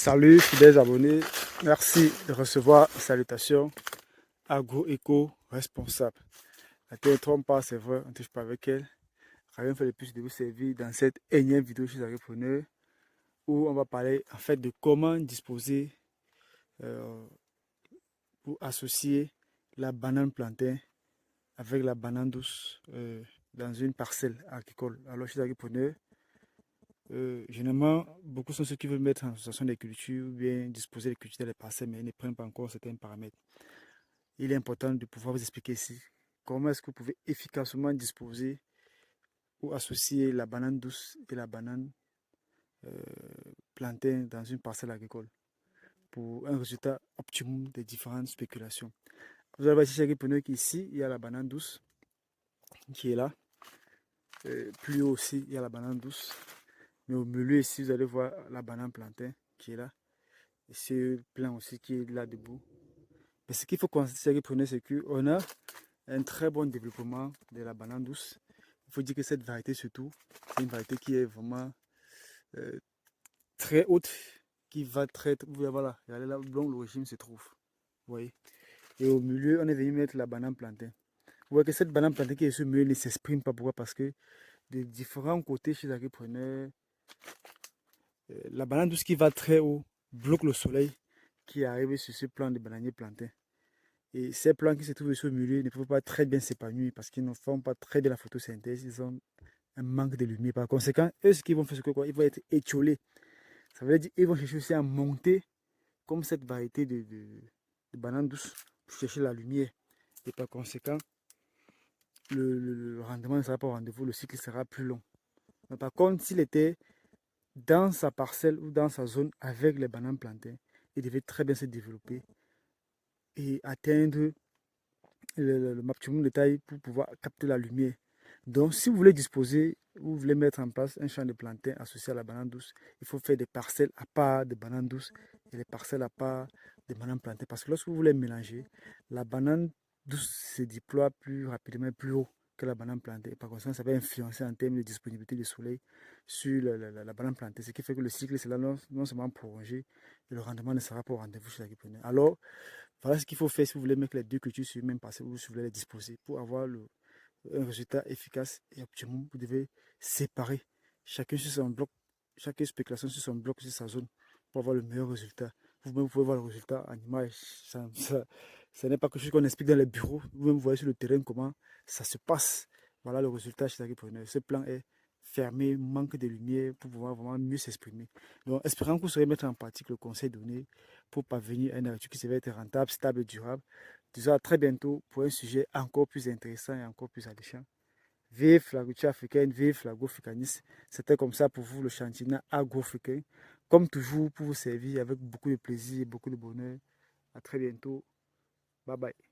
Salut fidèles abonnés, merci de recevoir salutations agro-éco-responsable. La terre ne trompe pas, c'est vrai, on ne touche pas avec elle. Rien fait de plus de vous servir dans cette énième vidéo chez Agripreneur où on va parler en fait de comment disposer euh, pour associer la banane plantain avec la banane douce dans une parcelle agricole. Alors chez Agripreneur, généralement, beaucoup sont ceux qui veulent mettre en association des cultures ou bien disposer des cultures dans les parcelles, mais ils ne prennent pas encore certains paramètres. Il est important de pouvoir vous expliquer ici comment est-ce que vous pouvez efficacement disposer ou associer la banane douce et la banane euh, plantain dans une parcelle agricole pour un résultat optimum des différentes spéculations. Vous allez voir ici qu'ici, il y a la banane douce qui est là. Plus haut aussi, il y a la banane douce. Mais au milieu ici, vous allez voir la banane plantain qui est là. Et ce plein aussi qui est là debout. Mais ce qu'il faut considérer, c'est qu'on a un très bon développement de la banane douce. Il faut dire que cette variété surtout, c'est une variété qui est vraiment euh, très haute, qui va très... Voilà, regardez là où le régime se trouve. Vous voyez. Et au milieu, on est venu mettre la banane plantain. Vous voyez que cette banane plantain qui est sur le milieu ne s'exprime pas. Pourquoi? Parce que de différents côtés chez les agripreneurs, la banane douce qui va très haut bloque le soleil qui arrive sur ce plan de bananier plantain. Et ces plants qui se trouvent sur le milieu ne peuvent pas très bien s'épanouir parce qu'ils ne font pas très bien la photosynthèse. Ils ont un manque de lumière. Par conséquent, eux, ce qu'ils vont faire, c'est quoi? Ils vont être étiolés. Ça veut dire qu'ils vont chercher aussi à monter comme cette variété de banane douce pour chercher la lumière. Et par conséquent, le rendement ne sera pas au rendez-vous, le cycle sera plus long. Mais par contre, s'il était dans sa parcelle ou dans sa zone avec les bananes plantées, il devait très bien se développer et atteindre le maximum de taille pour pouvoir capter la lumière. Donc, si vous voulez disposer, vous voulez mettre en place un champ de plantain associé à la banane douce, il faut faire des parcelles à part de bananes douces et les parcelles à part de bananes plantées. Parce que lorsque vous voulez mélanger, la banane douce se déploie plus rapidement et plus haut que la banane plantée. Et par conséquent, ça va influencer en termes de disponibilité du soleil sur la banane plantée. Ce qui fait que le cycle sera non seulement prolongé, et le rendement ne sera pas au rendez-vous chez l'agriculteur. Alors, voilà ce qu'il faut faire si vous voulez mettre les deux cultures sur le même parcelle ou si vous voulez les disposer pour avoir un résultat efficace et optimum. Vous devez séparer chacun sur son bloc, chaque spéculation sur son bloc, sur sa zone pour avoir le meilleur résultat. Vous-même, vous pouvez voir le résultat en image. Ça n'est pas quelque chose qu'on explique dans les bureaux. Vous-même, vous voyez sur le terrain comment ça se passe. Voilà le résultat chez l'agriculteur. Ce plan est fermé, manque de lumière pour pouvoir vraiment mieux s'exprimer. Donc, espérons que vous saurez mettre en pratique le conseil donné pour parvenir à une agriculture qui se va être rentable, stable et durable. Disons à très bientôt pour un sujet encore plus intéressant et encore plus alléchant. Vive l'agriculture africaine, vive l'agroafricanisme. C'était comme ça pour vous le chantier agro-africain. Comme toujours, pour vous servir avec beaucoup de plaisir et beaucoup de bonheur. À très bientôt. Bye bye.